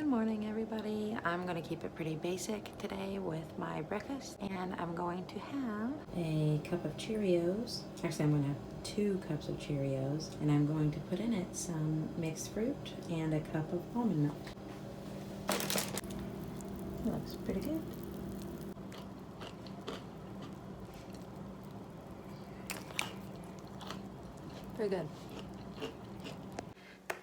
morning, everybody. I'm gonna keep it pretty basic today with my breakfast, and I'm going to have a cup of Cheerios. Actually, I'm gonna have 2 cups of Cheerios, and I'm going to put in it some mixed fruit and a cup of almond milk. Looks pretty good. Very good.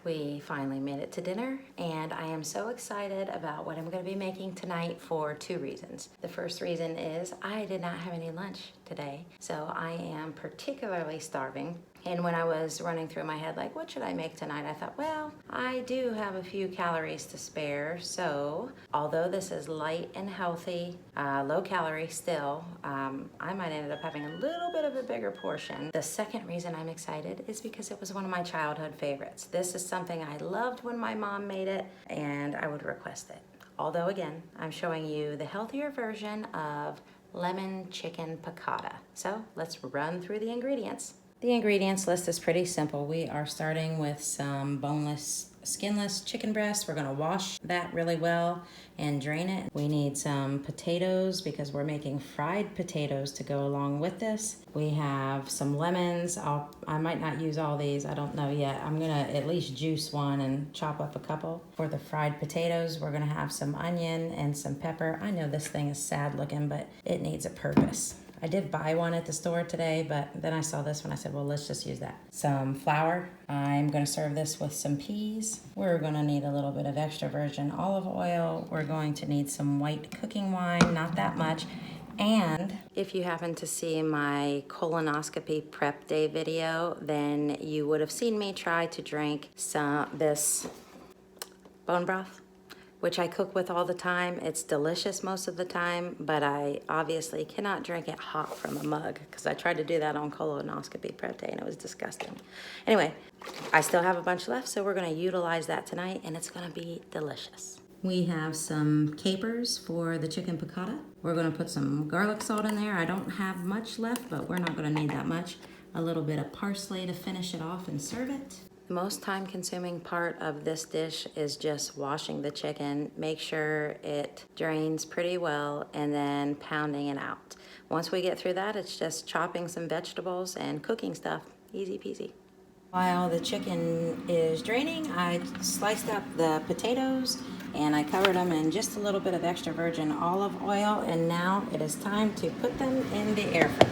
We finally made it to dinner, and I am so excited about what I'm going to be making tonight for 2 reasons. The first reason is I did not have any lunch today, so I am particularly starving. And when I was running through my head, like, what should I make tonight? I thought, well, I do have a few calories to spare, so although this is light and healthy, low calorie still, I might end up having a little bit of a bigger portion. The second reason I'm excited is because it was one of my childhood favorites. This is something I loved when my mom made it, and I would request it. Although, again, I'm showing you the healthier version of lemon chicken piccata. So let's run through the ingredients. The ingredients list is pretty simple. We are starting with some boneless, skinless chicken breast. We're gonna wash that really well and drain it. We need some potatoes because we're making fried potatoes to go along with this. We have some lemons. I might not use all these, I don't know yet. I'm gonna at least juice one and chop up a couple. For the fried potatoes, we're gonna have some onion and some pepper. I know this thing is sad looking, but it needs a purpose. I did buy one at the store today, but then I saw this one. I said, well, let's just use that. Some flour. I'm gonna serve this with some peas. We're gonna need a little bit of extra virgin olive oil. We're going to need some white cooking wine, not that much. And if you happen to see my colonoscopy prep day video, then you would have seen me try to drink this bone broth, which I cook with all the time. It's delicious most of the time, but I obviously cannot drink it hot from a mug because I tried to do that on colonoscopy prep day and it was disgusting. Anyway, I still have a bunch left, so we're gonna utilize that tonight and it's gonna be delicious. We have some capers for the chicken piccata. We're gonna put some garlic salt in there. I don't have much left, but we're not gonna need that much. A little bit of parsley to finish it off and serve it. The most time-consuming part of this dish is just washing the chicken. Make sure it drains pretty well and then pounding it out. Once we get through that, it's just chopping some vegetables and cooking stuff. Easy peasy. While the chicken is draining, I sliced up the potatoes and I covered them in just a little bit of extra virgin olive oil, and now it is time to put them in the air fryer.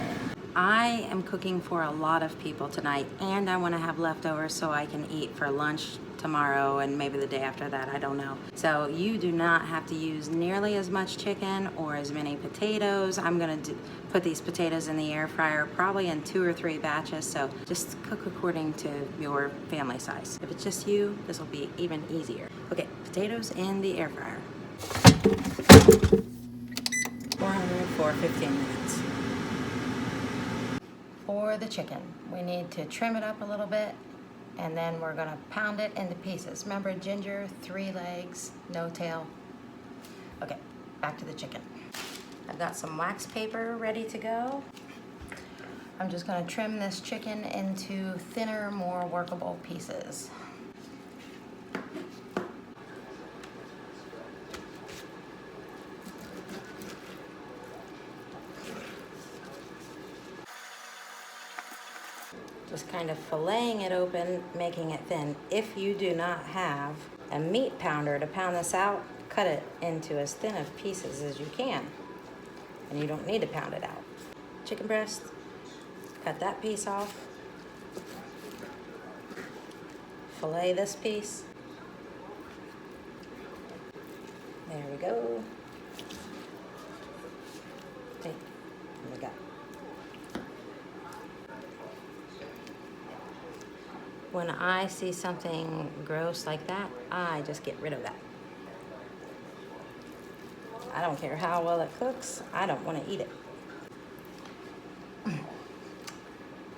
I am cooking for a lot of people tonight, and I want to have leftovers so I can eat for lunch tomorrow and maybe the day after that, I don't know. So you do not have to use nearly as much chicken or as many potatoes. I'm gonna put these potatoes in the air fryer probably in 2 or 3 batches, so just cook according to your family size. If it's just you, this will be even easier. Okay, potatoes in the air fryer. 400 for 15 minutes. For the chicken, we need to trim it up a little bit, and then we're gonna pound it into pieces. Remember, ginger, 3 legs, no tail. Okay, back to the chicken. I've got some wax paper ready to go. I'm just gonna trim this chicken into thinner, more workable pieces. Just kind of filleting it open, making it thin. If you do not have a meat pounder to pound this out, cut it into as thin of pieces as you can. And you don't need to pound it out. Chicken breast, cut that piece off. Fillet this piece. There we go. Okay, there we go. When I see something gross like that, I just get rid of that. I don't care how well it cooks, I don't want to eat it.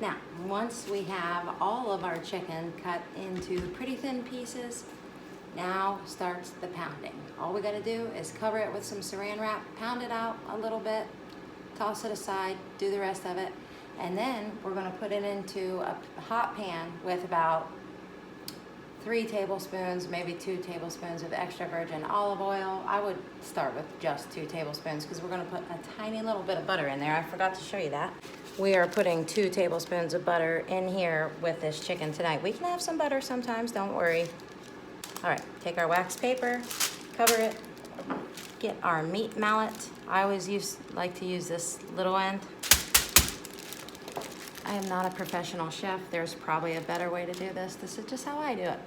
Now, once we have all of our chicken cut into pretty thin pieces, now starts the pounding. All we gotta do is cover it with some saran wrap, pound it out a little bit, toss it aside, do the rest of it. And then we're gonna put it into a hot pan with about 3 tablespoons, maybe 2 tablespoons of extra virgin olive oil. I would start with just 2 tablespoons because we're gonna put a tiny little bit of butter in there. I forgot to show you that. We are putting 2 tablespoons of butter in here with this chicken tonight. We can have some butter sometimes, don't worry. All right, take our wax paper, cover it, get our meat mallet. I always like to use this little end. I am not a professional chef. There's probably a better way to do this. This is just how I do it.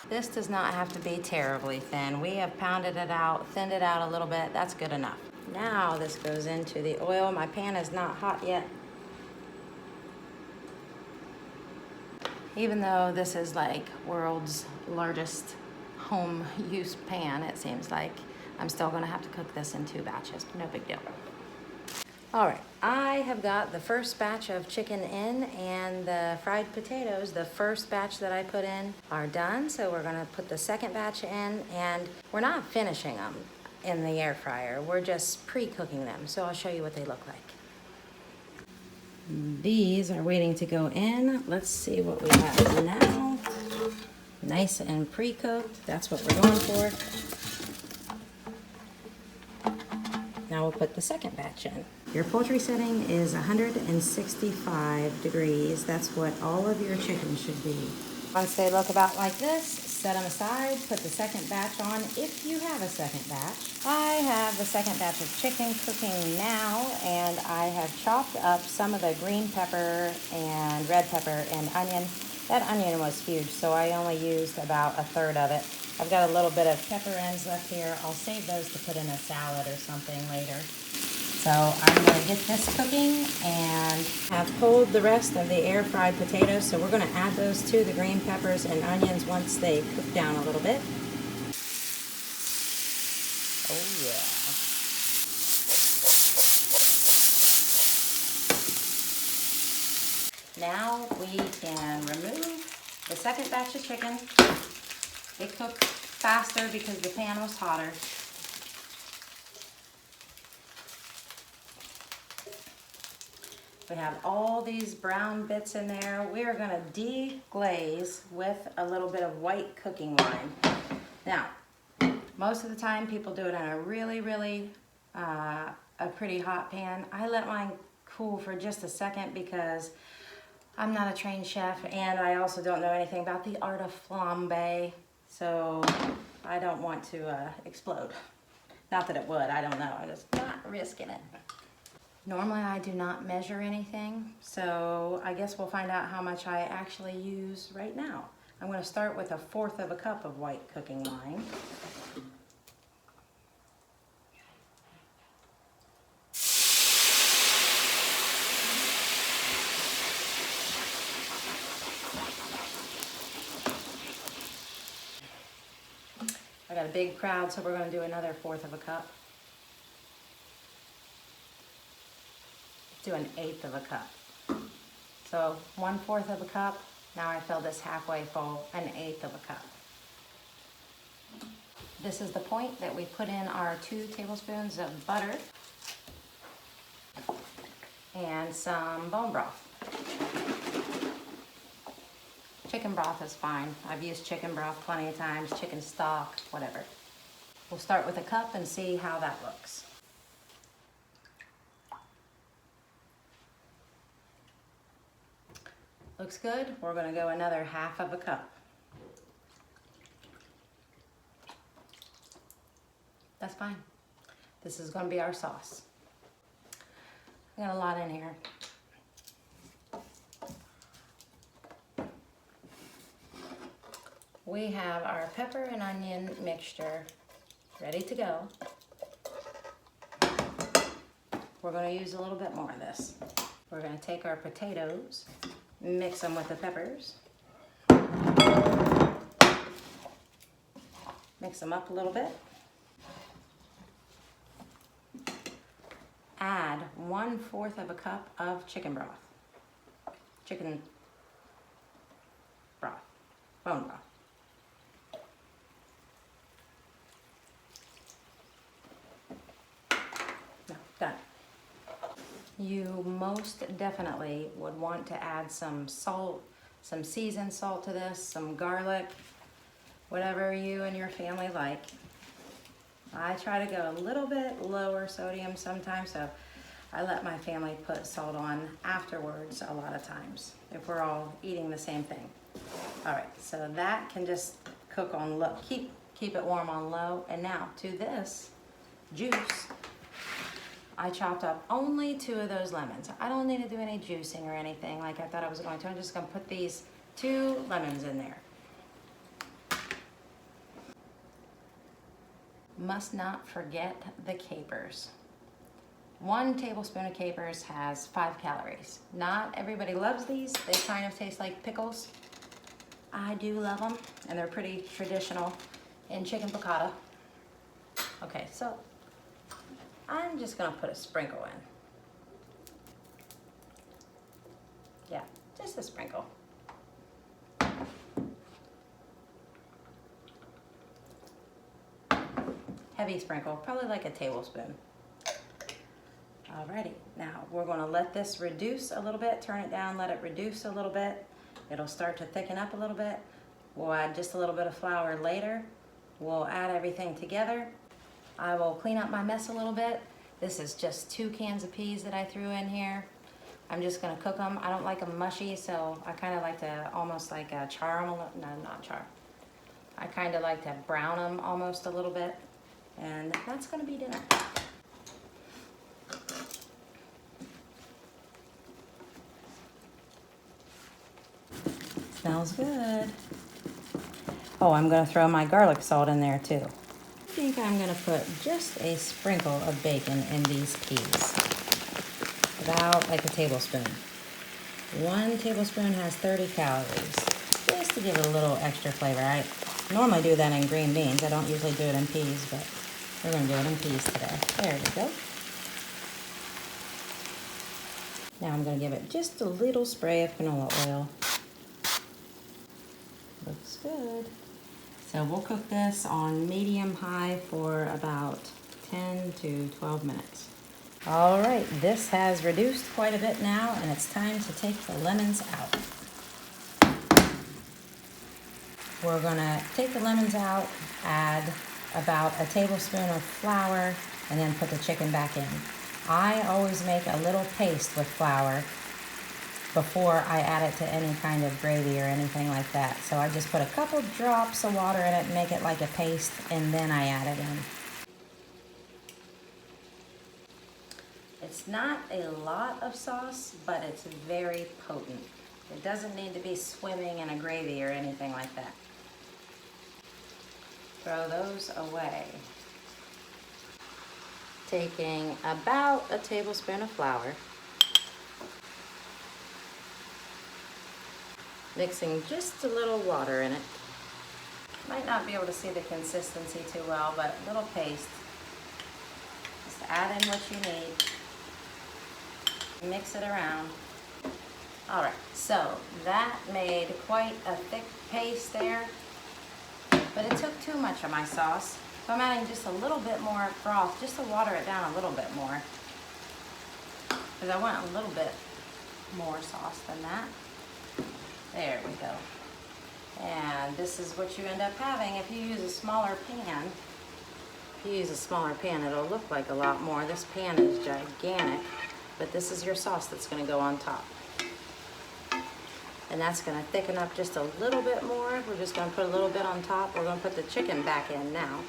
This does not have to be terribly thin. We have pounded it out, thinned it out a little bit. That's good enough. Now this goes into the oil. My pan is not hot yet. Even though this is like world's largest home use pan, it seems like I'm still gonna have to cook this in 2 batches. No big deal. All right, I have got the first batch of chicken in, and the fried potatoes, the first batch that I put in, are done. So we're gonna put the second batch in, and we're not finishing them in the air fryer. We're just pre-cooking them. So I'll show you what they look like. These are waiting to go in. Let's see what we have now. Nice and pre-cooked. That's what we're going for. Now we'll put the second batch in. Your poultry setting is 165 degrees. That's what all of your chicken should be. Once they look about like this, set them aside, put the second batch on if you have a second batch. I have the second batch of chicken cooking now, and I have chopped up some of the green pepper and red pepper and onion. That onion was huge, so I only used about 1/3 of it. I've got a little bit of pepper ends left here. I'll save those to put in a salad or something later. So I'm going to get this cooking and have pulled the rest of the air fried potatoes. So we're going to add those to the green peppers and onions once they cook down a little bit. Oh yeah. Now we can remove the second batch of chicken. It cooked faster because the pan was hotter. We have all these brown bits in there. We are going to deglaze with a little bit of white cooking wine. Now, most of the time people do it in a really a pretty hot pan. I let mine cool for just a second because I'm not a trained chef, and I also don't know anything about the art of flambe, so I don't want to explode. Not that it would, I don't know. I'm just not risking it. Normally I do not measure anything, so I guess we'll find out how much I actually use right now. I'm going to start with 1/4 of a cup of white cooking wine. I got a big crowd, so we're going to do another 1/4 of a cup. Do 1/8 of a cup. So 1/4 of a cup. Now I fill this halfway full, 1/8 of a cup. This is the point that we put in our 2 tablespoons of butter and some bone broth. Chicken broth is fine. I've used chicken broth plenty of times, chicken stock, whatever. We'll start with a cup and see how that looks. Looks good. We're going to go another 1/2 of a cup. That's fine. This is going to be our sauce. I got a lot in here. We have our pepper and onion mixture ready to go. We're going to use a little bit more of this. We're going to take our potatoes, mix them with the peppers, mix them up a little bit, add 1/4 of a cup of chicken broth, bone broth. No, done. You most definitely would want to add some salt, some seasoned salt to this, some garlic, whatever you and your family like. I try to go a little bit lower sodium sometimes, so I let my family put salt on afterwards a lot of times if we're all eating the same thing. All right, so that can just cook on low, keep it warm on low. And now to this juice, I chopped up only 2 of those lemons. I don't need to do any juicing or anything like I thought I was going to. I'm just gonna put these 2 lemons in there. Must not forget the capers. 1 tablespoon of capers has 5 calories. Not everybody loves these. They kind of taste like pickles. I do love them, and they're pretty traditional in chicken piccata. Okay, so I'm just gonna put a sprinkle in. Yeah, just a sprinkle. Heavy sprinkle, probably like a tablespoon. Alrighty, now we're gonna let this reduce a little bit, turn it down, let it reduce a little bit. It'll start to thicken up a little bit. We'll add just a little bit of flour later. We'll add everything together. I will clean up my mess a little bit. This is just 2 cans of peas that I threw in here. I'm just gonna cook them. I don't like them mushy, so I kinda like to almost like char them, no, not char. I kinda like to brown them almost a little bit. And that's gonna be dinner. Smells good. Oh, I'm gonna throw my garlic salt in there too. I think I'm gonna put just a sprinkle of bacon in these peas. About like a tablespoon. 1 tablespoon has 30 calories. Just to give it a little extra flavor. I normally do that in green beans. I don't usually do it in peas, but we're gonna do it in peas today. There we go. Now I'm gonna give it just a little spray of canola oil. Looks good. So we'll cook this on medium-high for about 10 to 12 minutes. All right, this has reduced quite a bit now, and it's time to take the lemons out. We're gonna take the lemons out, add about a tablespoon of flour, and then put the chicken back in. I always make a little paste with flour before I add it to any kind of gravy or anything like that. So I just put a couple drops of water in it and make it like a paste, and then I add it in. It's not a lot of sauce, but it's very potent. It doesn't need to be swimming in a gravy or anything like that. Throw those away. Taking about a tablespoon of flour. Mixing just a little water in it. Might not be able to see the consistency too well, but a little paste. Just add in what you need. Mix it around. All right, so that made quite a thick paste there, but it took too much of my sauce. So I'm adding just a little bit more broth, just to water it down a little bit more, because I want a little bit more sauce than that. There we go. And this is what you end up having if you use a smaller pan. If you use a smaller pan, it'll look like a lot more. This pan is gigantic, but this is your sauce that's gonna go on top. And that's gonna thicken up just a little bit more. We're just gonna put a little bit on top. We're gonna put the chicken back in now.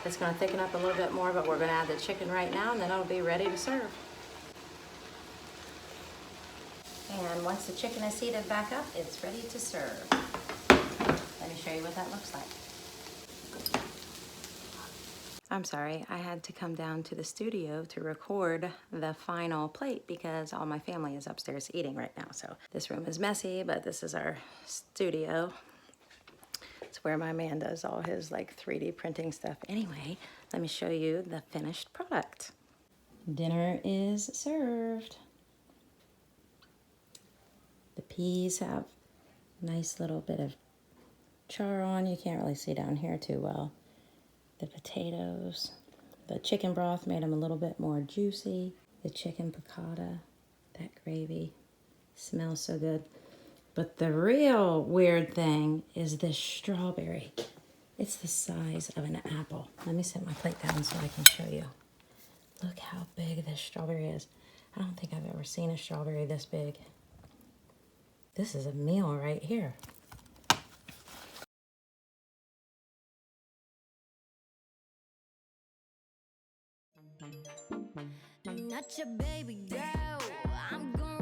It's gonna thicken up a little bit more, but we're gonna add the chicken right now, and then it'll be ready to serve. And once the chicken is heated back up, it's ready to serve. Let me show you what that looks like. I'm sorry, I had to come down to the studio to record the final plate because all my family is upstairs eating right now. So this room is messy, but this is our studio. It's where my man does all his like 3D printing stuff. Anyway, let me show you the finished product. Dinner is served. The peas have a nice little bit of char on. You can't really see down here too well. The potatoes, the chicken broth made them a little bit more juicy. the chicken piccata. That gravy smells so good. But the real weird thing is this strawberry. It's the size of an apple. Let me set my plate down so I can show you. Look how big this strawberry is. I don't think I've ever seen a strawberry this big. This is a meal right here. I'm not your baby girl, I'm gonna